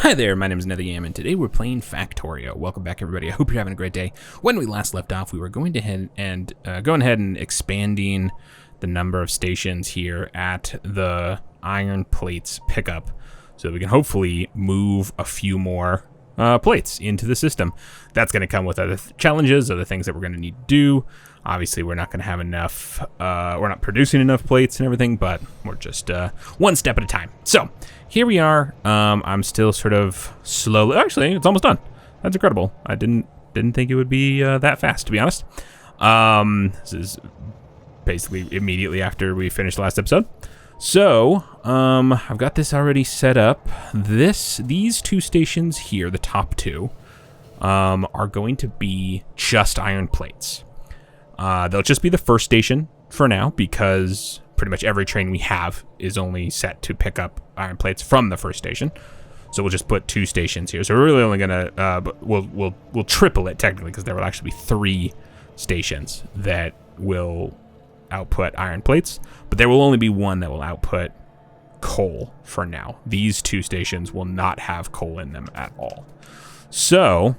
Hi there, my name is NetherYam, and today we're playing Factorio. Welcome back, everybody. I hope you're having a great day. When we last left off, we were going ahead and expanding the number of stations here at the iron plates pickup, so that we can hopefully move a few more plates into the system. That's going to come with other challenges, other things that we're going to need to do. Obviously, we're not going to have enough, we're not producing enough plates and everything, but we're just one step at a time. So, here we are. I'm still sort of slowly, actually, it's almost done. That's incredible. I didn't think it would be that fast, to be honest. This is basically immediately after we finished the last episode. So, I've got this already set up. These two stations here, the top two, are going to be just iron plates. They'll just be the first station for now because pretty much every train we have is only set to pick up iron plates from the first station. So we'll just put two stations here. So we're really only gonna we'll triple it technically because there will actually be 3 stations that will output iron plates, but there will only be one that will output coal for now. These 2 stations will not have coal in them at all. So,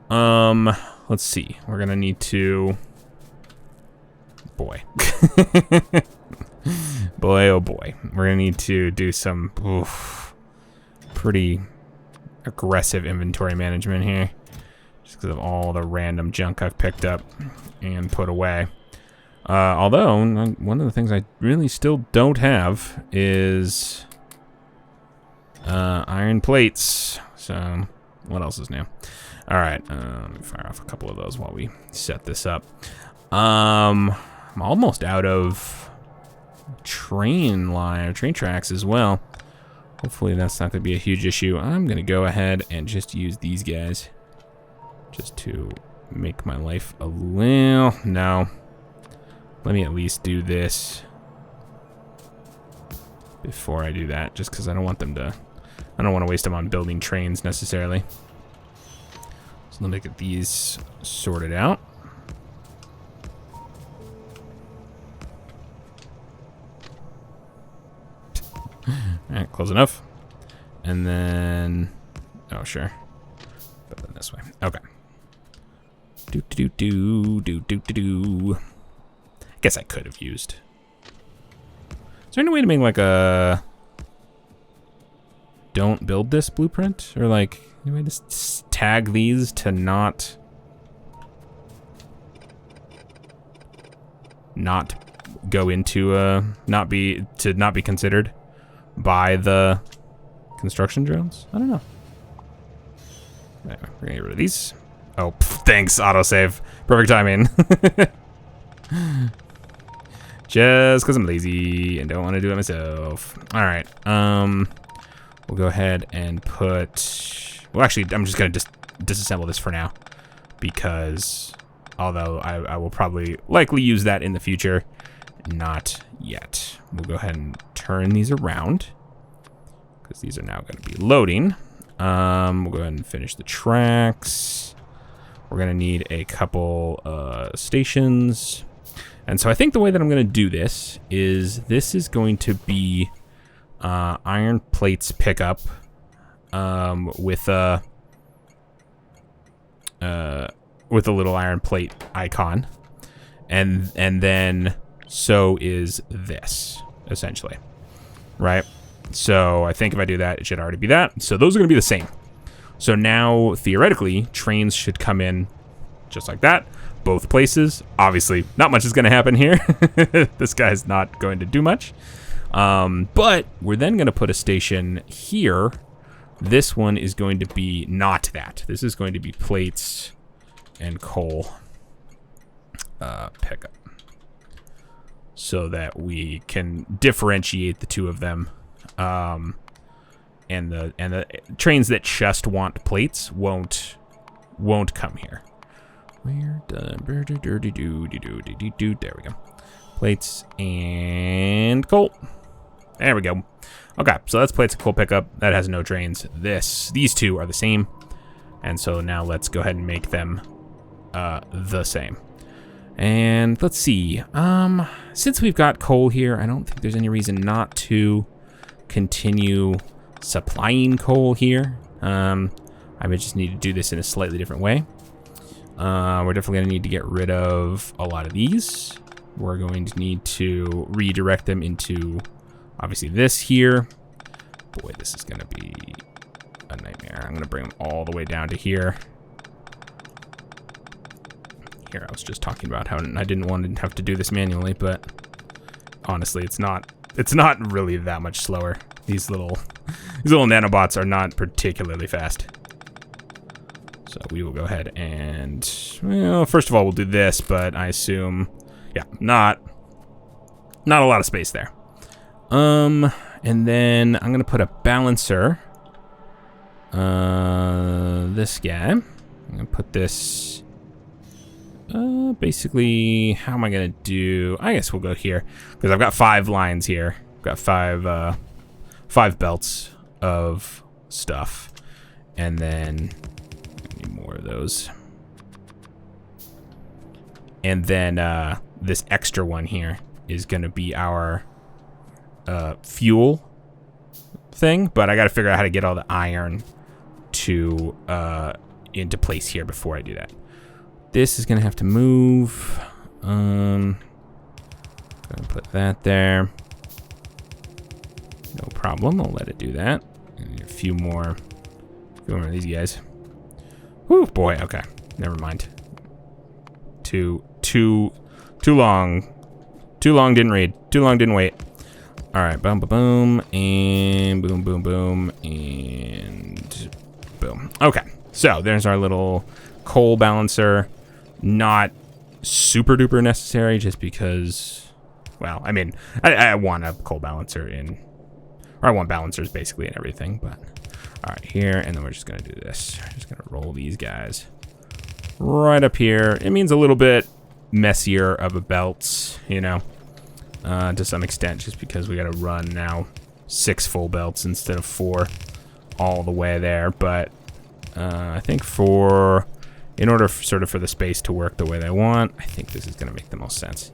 let's see. We're gonna need to. Boy. Boy, oh boy. We're gonna need to do some pretty aggressive inventory management here. Just because of all the random junk I've picked up and put away. Although, one of the things I really still don't have is iron plates. So, what else is new? Alright, let me fire off a couple of those while we set this up. I'm almost out of train tracks as well. Hopefully that's not going to be a huge issue. I'm going to go ahead and just use these guys just to make my life a little... No. Let me at least do this before I do that, just because I don't want them to... I don't want to waste them on building trains necessarily. So let me get these sorted out. Alright, close enough. And then... Oh, sure. Put them this way. Okay. Do. I guess I could have used. Is there any way to make like a... Don't build this blueprint? Or like, any way to tag these to not go into not be considered by the construction drones? I don't know. Anyway, we're gonna get rid of these. Oh, thanks, autosave. Perfect timing. Just because I'm lazy and don't want to do it myself. All right. We'll go ahead and put... Well, actually, I'm just going to disassemble this for now. Because, although I will probably likely use that in the future, not yet. We'll go ahead and turn these around. Because these are now going to be loading. We'll go ahead and finish the tracks. We're going to need a couple stations. And so I think the way that I'm going to do this is going to be iron plates pickup with a little iron plate icon, and then so is this essentially, right? So I think if I do that, it should already be that. So those are going to be the same. So now theoretically, trains should come in just like that. Both places. Obviously, not much is going to happen here. This guy's not going to do much. But we're then going to put a station here. This one is going to be not that. This is going to be plates and coal pickup. So that we can differentiate the two of them. And the trains that just want plates won't come here. Where there we go. Plates and coal. There we go. Okay, so that's plates and coal pickup. That has no trains. These two are the same. And so now let's go ahead and make them the same. And let's see. Since we've got coal here, I don't think there's any reason not to continue supplying coal here. I may just need to do this in a slightly different way. We're definitely going to need to get rid of a lot of these. We're going to need to redirect them into, obviously, this here. Boy, this is going to be a nightmare. I'm going to bring them all the way down to here. Here, I was just talking about how I didn't want to have to do this manually, but honestly, it's not really that much slower. These little nanobots are not particularly fast. So we will go ahead and, well, first of all, we'll do this, but I assume, yeah, not a lot of space there. And then I'm gonna put a balancer. This guy. I'm gonna put this. Basically, how am I gonna do? I guess we'll go here because I've got 5 lines here. I've got 5 belts of stuff, and then I need more of those. And then this extra one here is gonna be our fuel thing, but I gotta figure out how to get all the iron to into place here before I do that. This is gonna have to move. Gonna put that there. No problem. I'll let it do that. And a few more of these guys. Whew, boy. Okay, never mind. Too long. Too long didn't read. Too long didn't wait. All right, boom, boom, boom, and boom, boom, boom, and boom. Okay, so there's our little coal balancer. Not super duper necessary, just because, well, I mean, I want a coal balancer in, or I want balancers basically in everything, but all right, here, and then we're just gonna do this. We're just gonna roll these guys right up here. It means a little bit messier of a belt, you know, to some extent, just because we gotta run now 6 full belts instead of 4 all the way there, but I think in order for the space to work the way they want, I think this is going to make the most sense.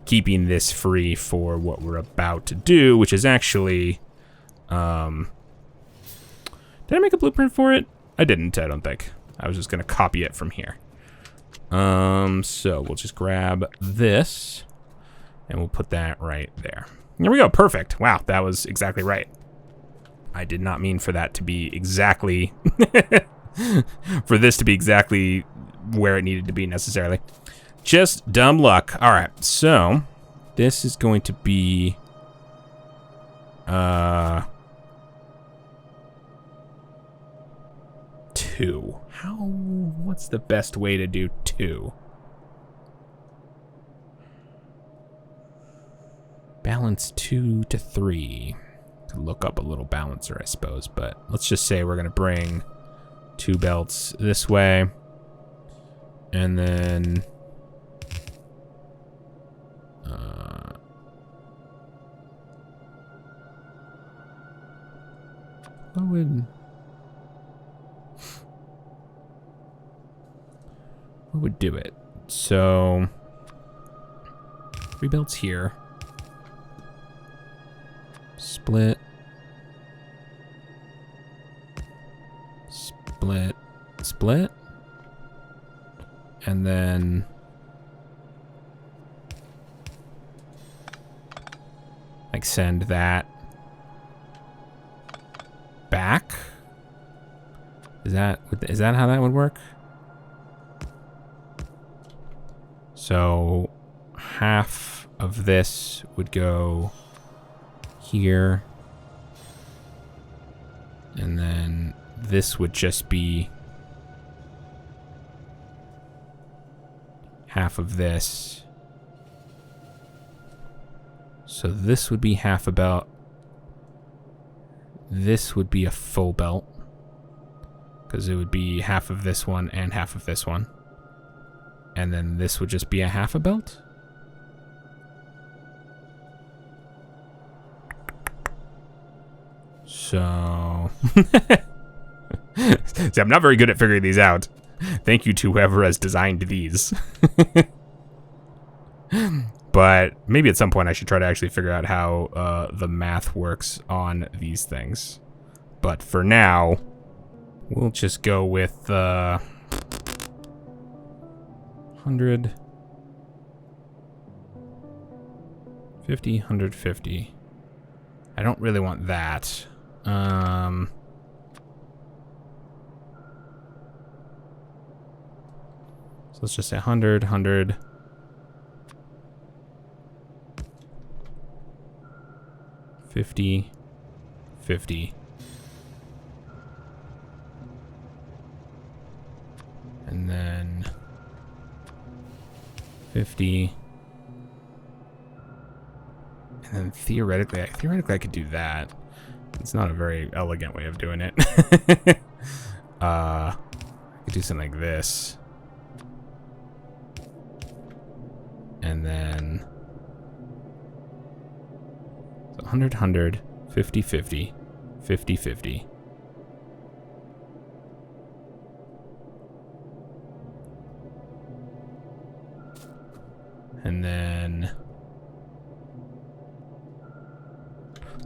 Keeping this free for what we're about to do, which is actually, did I make a blueprint for it? I didn't, I don't think. I was just going to copy it from here. So we'll just grab this, and we'll put that right there. There we go, perfect. Wow, that was exactly right. I did not mean for that to be exactly... for this to be exactly where it needed to be necessarily. Just dumb luck. All right, so this is going to be 2. What's the best way to do 2? Balance 2 to 3. Could look up a little balancer, I suppose, but let's just say we're gonna bring 2 belts this way, and then what would do it? So 3 belts here, split, split, and then like send that back. Is that how that would work? So half of this would go here, and then this would just be half of this. So this would be half a belt. This would be a full belt, because it would be half of this one and half of this one. And then this would just be a half a belt. So... See, I'm not very good at figuring these out. Thank you to whoever has designed these. But maybe at some point I should try to actually figure out how the math works on these things. But for now, we'll just go with 100, 50, 150. I don't really want that. So let's just say 100, 100. 50, 50. And then 50. And then theoretically I could do that. It's not a very elegant way of doing it. I could do something like this. And then 100, 100, 50, 50, 50, 50. And then,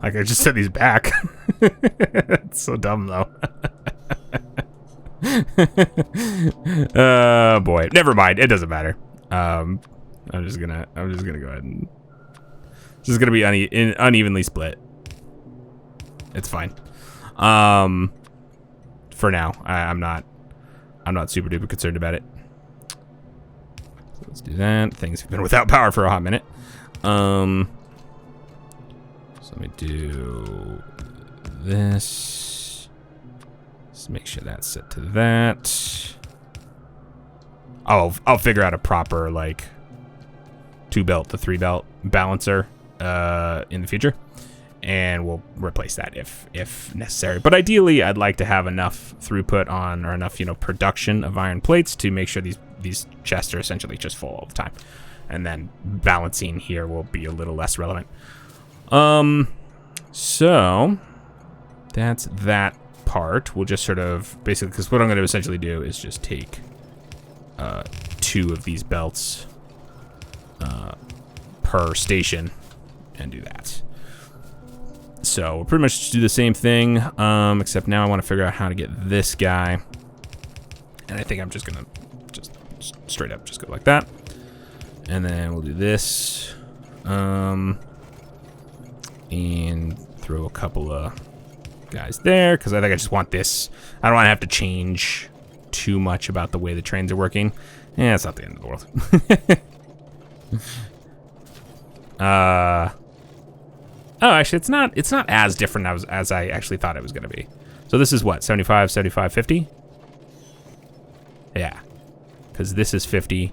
like, I just set these back. It's so dumb, though. Boy, never mind. It doesn't matter. I'm just gonna go ahead and this is gonna be unevenly split. It's fine. For now, I'm not super duper concerned about it. So let's do that. Things have been without power for a hot minute. So let me do this. Let's make sure that's set to that. I'll figure out a proper, like, 2-belt to 3-belt balancer in the future, and we'll replace that if necessary. But ideally, I'd like to have enough throughput on, or enough, production of iron plates to make sure these chests are essentially just full all the time, and then balancing here will be a little less relevant. So that's that part. We'll just sort of basically, because what I'm going to essentially do is just take 2 of these belts per station and do that. So we'll pretty much just do the same thing, except now I want to figure out how to get this guy, and I think I'm just gonna straight up just go like that, and then we'll do this, and throw a couple of guys there, because I think I just want this. I don't want to have to change too much about the way the trains are working. Yeah, it's not the end of the world. Oh, actually, it's not as different as I actually thought it was going to be. So this is what, 75, 75, 50? Yeah, because this is 50,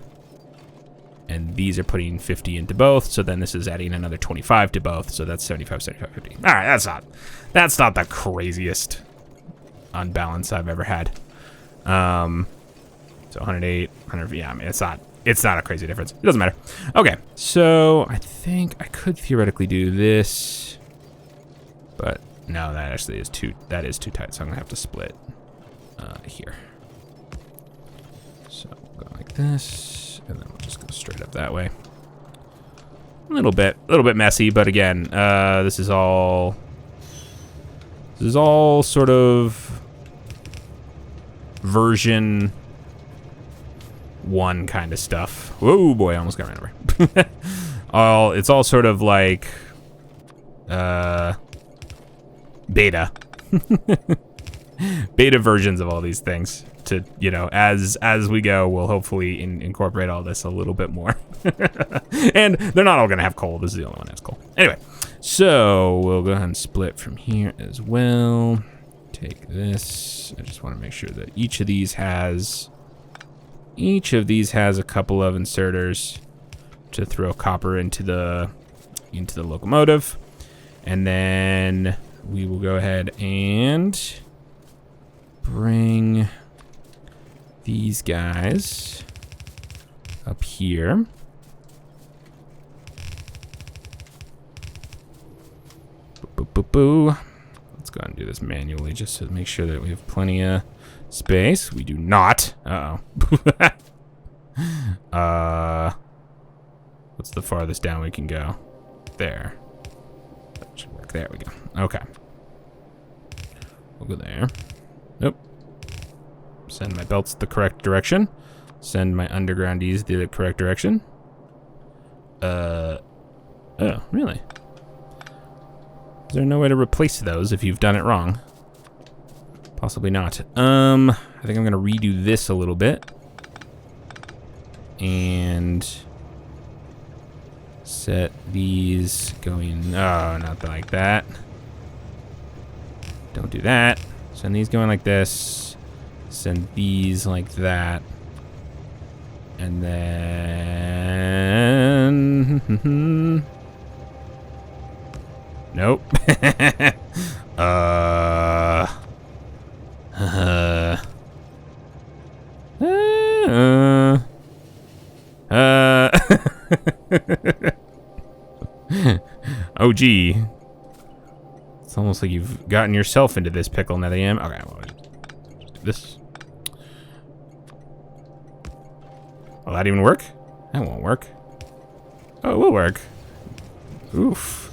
and these are putting 50 into both, so then this is adding another 25 to both, so that's 75, 75, 50. All right, that's not the craziest unbalance I've ever had. So 108, 100, yeah, I mean, it's not a crazy difference. It doesn't matter. Okay, so I think I could theoretically do this, but no, that actually is too tight, so I'm gonna have to split here. So go like this, and then we'll just go straight up that way. A little bit messy, but again, this is all sort of version 1 kind of stuff. Whoa, boy, I almost got ran over. It's all sort of like beta. Beta versions of all these things. To, as we go, we'll hopefully incorporate all this a little bit more. And they're not all gonna have coal. This is the only one that has coal. Anyway, so we'll go ahead and split from here as well. Take this. I just want to make sure that each of these has a couple of inserters to throw copper into the locomotive, and then we will go ahead and bring these guys up here. Boo. Let's go ahead and do this manually just to make sure that we have plenty of space. We do not. What's the farthest down we can go? There. That should work. There we go. Okay. We'll go there. Nope. Send my belts the correct direction. Send my undergroundies the correct direction. Oh, really? Is there no way to replace those if you've done it wrong? Possibly not. I think I'm gonna redo this a little bit. And set these going, oh, not like that. Don't do that. Send these going like this. Send these like that. And then... Nope. Oh, gee. It's almost like you've gotten yourself into this pickle, Nethiam. Okay, well, just do this. Will that even work? That won't work. Oh, it will work. Oof.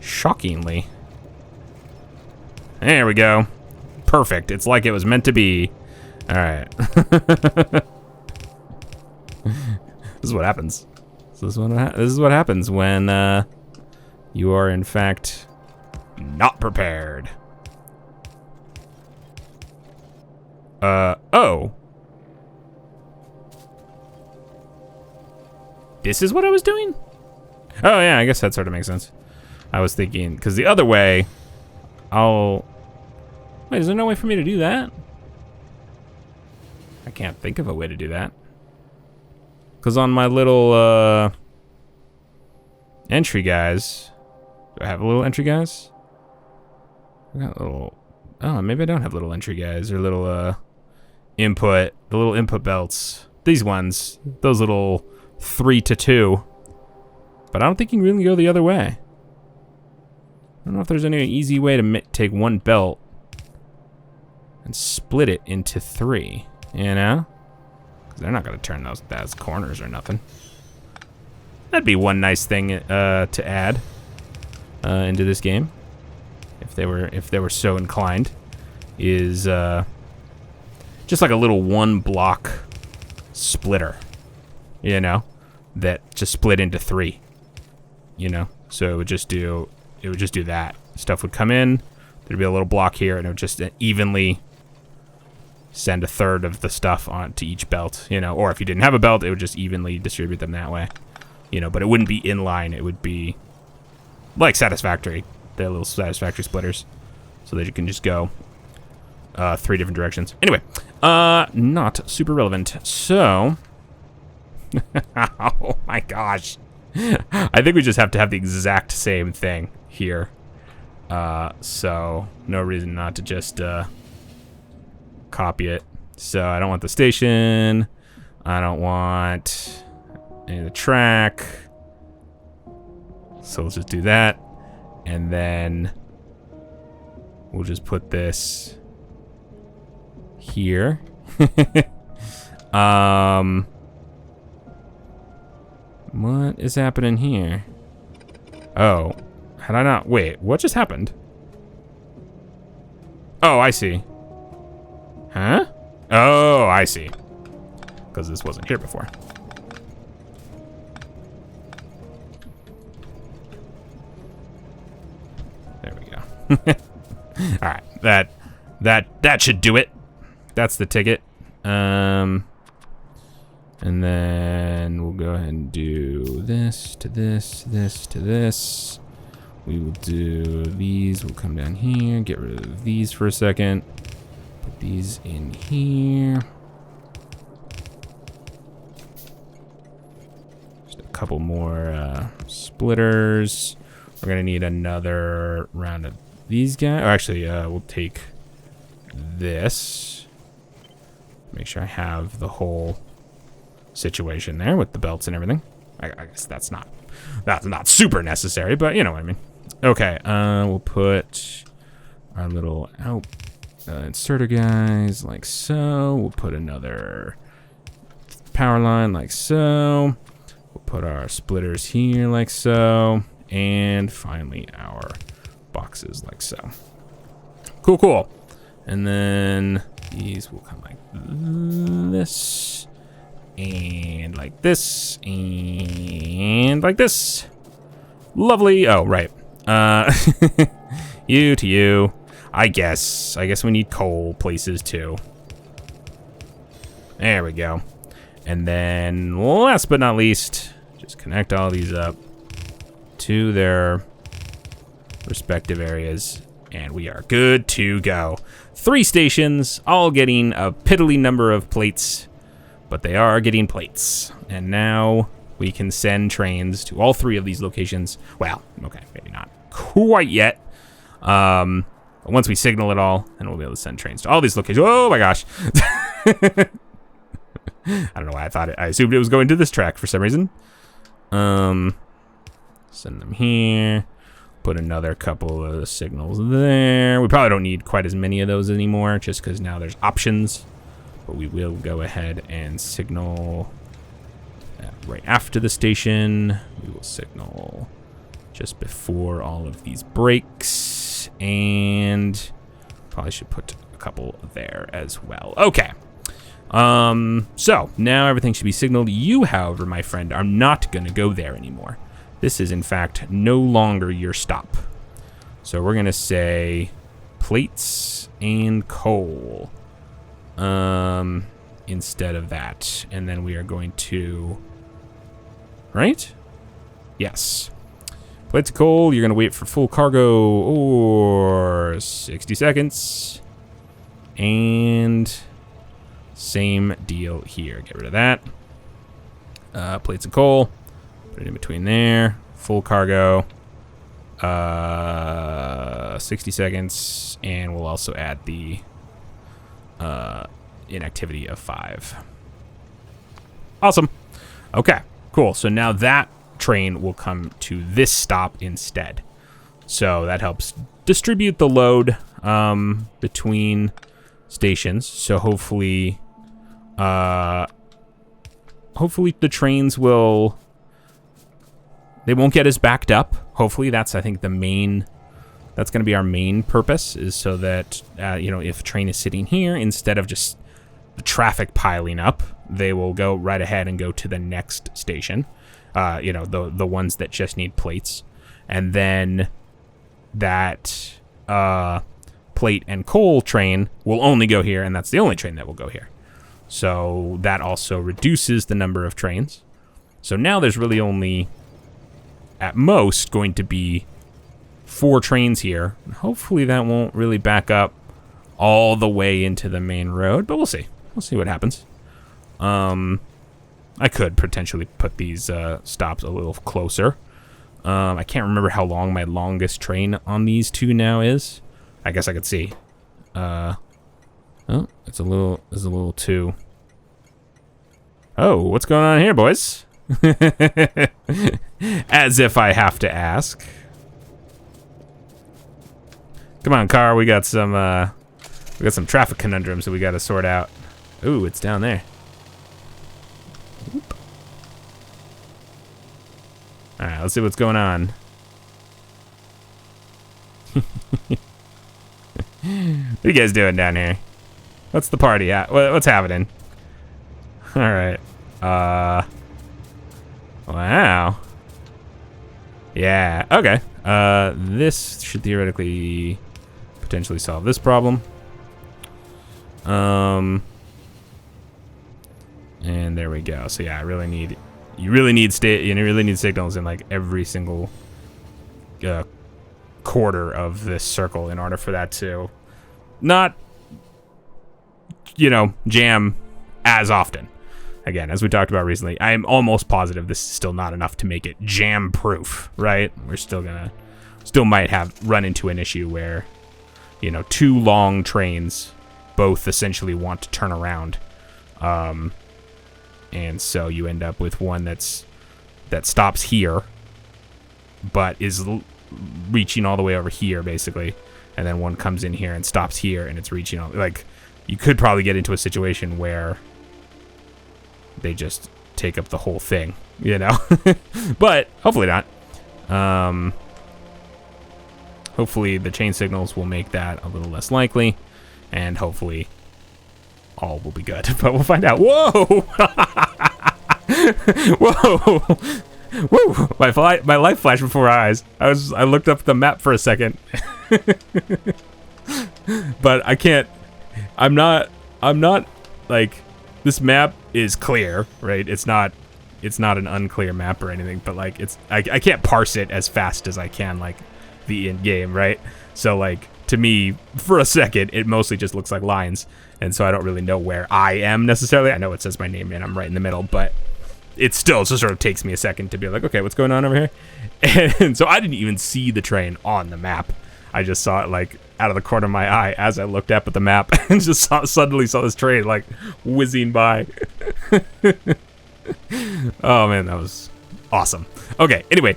Shockingly. There we go. Perfect. It's like it was meant to be. All right. This is what happens. This is what happens when you are, in fact, not prepared. Oh. This is what I was doing? Oh, yeah, I guess that sort of makes sense. I was thinking, because the other way, Wait, is there no way for me to do that? I can't think of a way to do that. Because on my little, entry guys... Do I have a little entry guys? I got little... Oh, maybe I don't have little entry guys, or little, the little input belts. These ones. Those little 3 to 2. But I don't think you can really go the other way. I don't know if there's any easy way to take one belt and split it into 3, you know? Because they're not going to turn those as corners or nothing. That'd be one nice thing to add into this game, if they were so inclined. Is just like a little 1 block splitter, you know, that just split into 3, you know. So it would just do that. Stuff would come in. There'd be a little block here, and it would just evenly send a third of the stuff onto each belt, you know. Or if you didn't have a belt, it would just evenly distribute them that way, you know. But it wouldn't be in line. It would be like Satisfactory. They're little Satisfactory splitters, so that you can just go 3 different directions. Anyway, not super relevant. So, oh my gosh, I think we just have to have the exact same thing here. So no reason not to just copy it. So I don't want the station. I don't want any of the track. So let's just do that. And then we'll just put this here. What is happening here? Oh, had I not? Wait, what just happened? Oh, I see. Huh? Oh, I see. Because this wasn't here before. There we go. All right, that should do it. That's the ticket. And then we'll go ahead and do this to this, this to this. We will do these. We'll come down here, get rid of these for a second. Put these in here. Just a couple more splitters. We're gonna need another round of these guys. Or actually, we'll take this. Make sure I have the whole situation there with the belts and everything. I guess that's not super necessary, but you know what I mean. Okay, we'll put our little inserter guys like so. We'll put another power line like so. We'll put our splitters here like so. And finally our boxes like so. Cool, cool. And then these will come like this, and like this, and like this. Lovely. Oh, right. You to you. I guess we need coal places too. There we go. And then last but not least, just connect all these up to their respective areas, and we are good to go. 3 stations, all getting a piddly number of plates, but they are getting plates. And now we can send trains to all 3 of these locations. Well, okay, maybe not quite yet. Once we signal it all, then we'll be able to send trains to all these locations. Oh my gosh. I don't know why I assumed it was going to this track for some reason. Send them here. Put another couple of signals there. We probably don't need quite as many of those anymore, just because now there's options. But we will go ahead and signal right after the station. We will signal just before all of these breaks. And probably should put a couple there as well. Okay. So now everything should be signaled. You, however, my friend, are not going to go there anymore. This is, in fact, no longer your stop. So we're going to say plates and coal instead of that. And then we are going to... Right? Yes. Plates of coal, you're going to wait for full cargo or 60 seconds. And same deal here. Get rid of that. Plates of coal. Put it in between there. Full cargo. 60 seconds. And we'll also add the inactivity of 5. Awesome. Okay, cool. So now that train will come to this stop instead. So that helps distribute the load between stations. So hopefully the trains will... They won't get as backed up. Hopefully, that's, I think, that's going to be our main purpose, is so that, if a train is sitting here, instead of just the traffic piling up, they will go right ahead and go to the next station. The ones that just need plates. And then that plate and coal train will only go here, and that's the only train that will go here. So that also reduces the number of trains. So now there's really only... at most going to be 4 trains here. Hopefully that won't really back up all the way into the main road, but we'll see. We'll see what happens. I could potentially put these stops a little closer. I can't remember how long my longest train on these 2 now is. I guess I could see. Oh, it's a little too... Oh, what's going on here, boys? As if I have to ask. Come on, car. We got some traffic conundrums that we got to sort out. Ooh, it's down there. Oop. All right, let's see what's going on. What are you guys doing down here? What's the party at? What's happening? All right. Wow. Yeah, okay. This should theoretically potentially solve this problem. And there we go. So yeah, you really need signals in like every single quarter of this circle in order for that to not jam as often. Again, as we talked about recently, I'm almost positive this is still not enough to make it jam-proof, right? We're still might run into an issue where, 2 long trains both essentially want to turn around. And so you end up with one that stops here, but is reaching all the way over here, basically. And then one comes in here and stops here, and it's reaching all... Like, you could probably get into a situation where... they just take up the whole thing, but hopefully not. Hopefully the chain signals will make that a little less likely. and hopefully all will be good. But we'll find out. Whoa! Whoa! Woo! My life flashed before my eyes. I looked up the map for a second. But I can't. I'm not like, this map is clear, right? It's not an unclear map or anything, but like I can't parse it as fast as I can like the in-game, right? So like, to me, for a second, it mostly just looks like lines, and so I don't really know where I am necessarily. I know it says my name and I'm right in the middle, but it still just sort of takes me a second to be like, okay, what's going on over here? And so I didn't even see the train on the map. I just saw it like out of the corner of my eye as I looked up at the map and just suddenly saw this train like whizzing by. Oh man, that was awesome. Okay, anyway,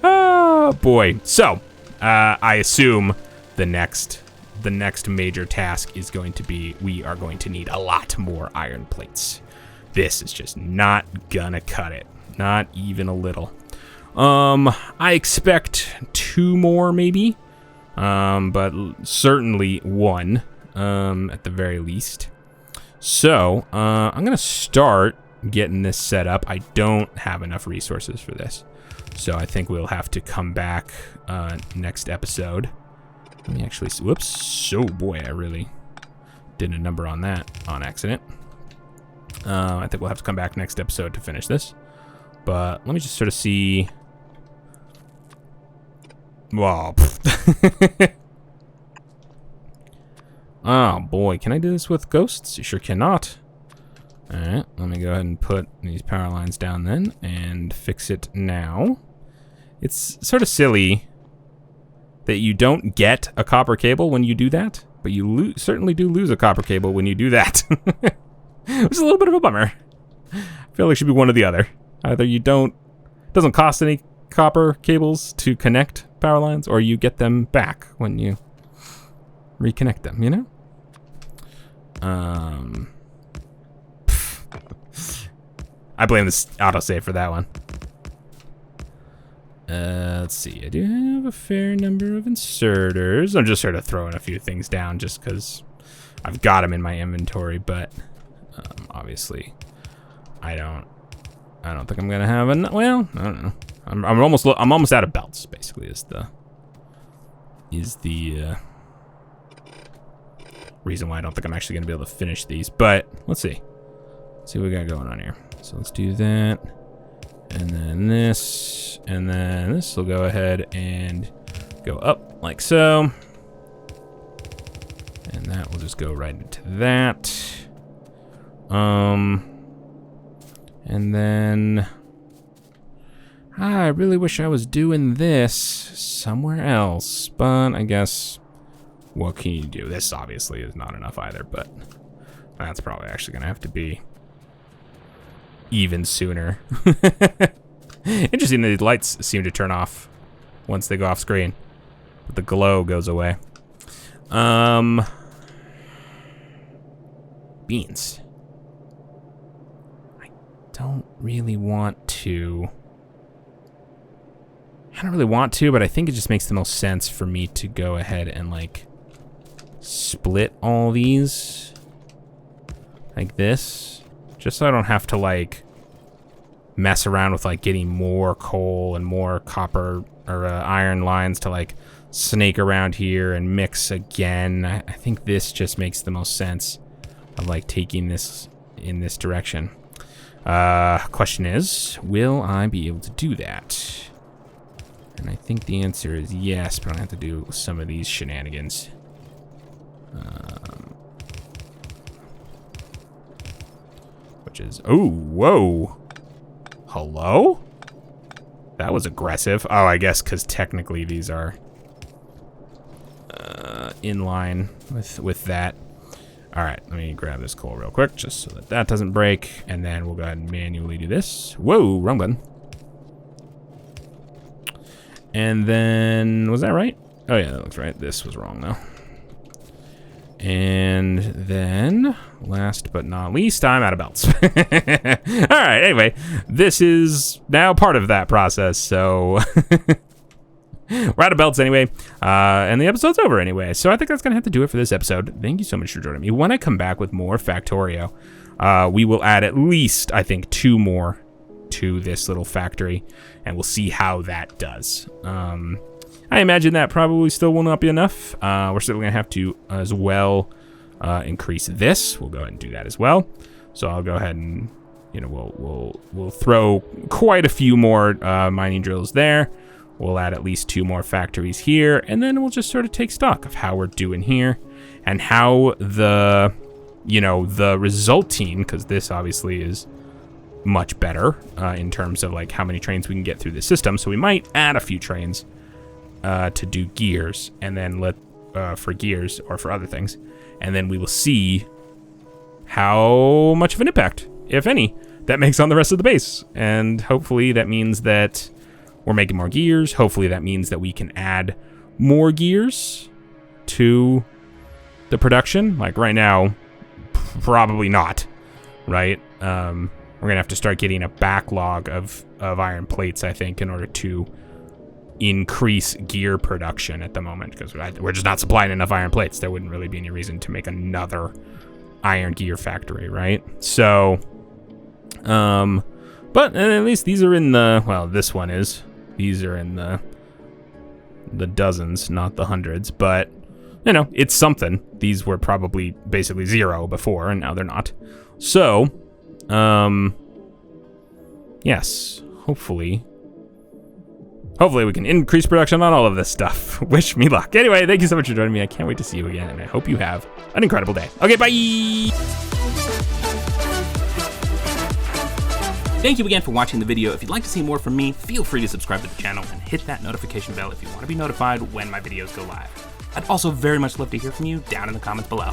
oh boy. So, I assume the next major task is going to be, we are going to need a lot more iron plates. This is just not gonna cut it. Not even a little. I expect 2 more maybe, but certainly 1, at the very least. So, I'm gonna start getting this set up. I don't have enough resources for this, so I think we'll have to come back, next episode. Let me actually, whoops, oh boy, I really did a number on that on accident. I think we'll have to come back next episode to finish this, but let me just sort of see. Whoa. Oh boy, can I do this with ghosts? You sure cannot. Alright, let me go ahead and put these power lines down then and fix it now. It's sort of silly that you don't get a copper cable when you do that, but you certainly do lose a copper cable when you do that. Which is a little bit of a bummer. I feel like it should be one or the other. Either you don't, it doesn't cost any copper cables to connect power lines, or you get them back when you reconnect them, you know? I blame this autosave for that one. Let's see. I do have a fair number of inserters. I'm just sort of throwing a few things down just because I've got them in my inventory, but obviously I don't think I'm gonna have enough. Well, I don't know. I'm almost out of belts. Basically, is the reason why I don't think I'm actually gonna be able to finish these. But let's see. Let's see what we got going on here. So let's do that, and then this, and then this will go ahead and go up like so, and that will just go right into that. And then I really wish I was doing this somewhere else, but I guess what can you do? This obviously is not enough either, but that's probably actually gonna have to be even sooner. Interesting that the lights seem to turn off once they go off screen, but the glow goes away. Beans. I don't really want to, but I think it just makes the most sense for me to go ahead and like split all these like this, just so I don't have to like mess around with like getting more coal and more copper or iron lines to like snake around here and mix again. I think this just makes the most sense of like taking this in this direction. Question is, will I be able to do that? And I think the answer is yes, but I have to do some of these shenanigans. Which is, oh, whoa. Hello? That was aggressive. Oh, I guess because technically these are in line with that. All right, let me grab this coal real quick just so that that doesn't break, and then we'll go ahead and manually do this. Whoa, wrong button. And then, was that right? Oh yeah, that looks right. This was wrong though. And then, last but not least, I'm out of belts. All right, anyway, this is now part of that process, so We're out of belts anyway, and the episode's over anyway. So I think that's going to have to do it for this episode. Thank you so much for joining me. When I come back with more Factorio, we will add at least, I think, 2 more to this little factory, and we'll see how that does. I imagine that probably still will not be enough. We're still going to have to, as well, increase this. We'll go ahead and do that as well. So I'll go ahead and, you know, we'll throw quite a few more mining drills there. We'll add at least 2 more factories here, and then we'll just sort of take stock of how we're doing here and how the, you know, the resulting, because this obviously is much better in terms of like how many trains we can get through the system. So we might add a few trains to do gears, and then for gears or for other things, and then we will see how much of an impact, if any, that makes on the rest of the base. And hopefully that means that we're making more gears. Hopefully that means that we can add more gears to the production. Like right now, probably not, right? We're gonna have to start getting a backlog of iron plates, I think, in order to increase gear production at the moment, because we're just not supplying enough iron plates. There wouldn't really be any reason to make another iron gear factory, right? So, but at least these are in the, well, this one is. These are in the dozens, not the hundreds, but, you know, it's something. These were probably basically 0 before, and now they're not. So, yes, hopefully we can increase production on all of this stuff. Wish me luck. Anyway, thank you so much for joining me. I can't wait to see you again, and I hope you have an incredible day. Okay, bye! Thank you again for watching the video. If you'd like to see more from me, feel free to subscribe to the channel and hit that notification bell if you want to be notified when my videos go live. I'd also very much love to hear from you down in the comments below.